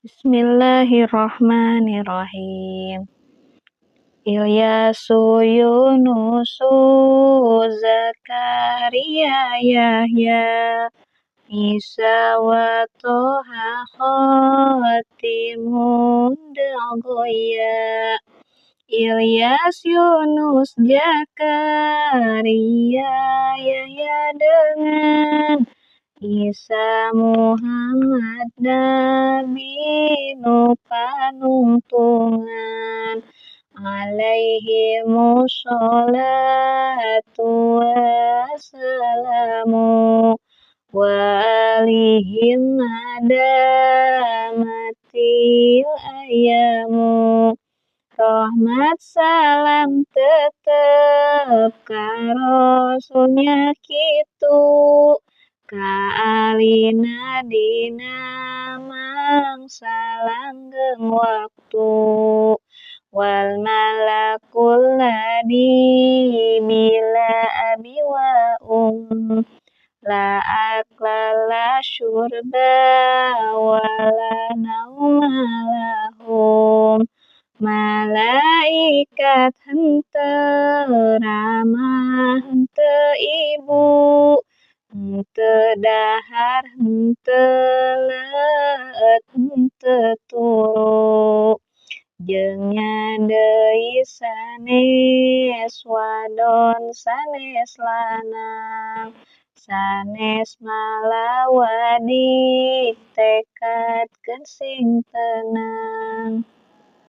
Bismillahirrahmanirrahim. Ilyasu Yunusu Zakaria Yahya Isa wa Toha Khotimun Dagoya. Ilyas Yunus Zakaria Yahya dengan Isa Muhammad Nabi nu panungtungan alaihi musholatu wassalamu wa alihim adamatil ayamu. Rahmat salam tetep ka Rasulnya kitu kaalina dina mangsa langgeng waktu wal malakul ladi bila abi wa la akla la syurba wala naumalahum. Malaikat henteu ramah henteu ibu henteu dahar henteu leut henteu turu jeung nya deui sanes wadon sanes lanang sanes malawadi tekadkeun sing tenang.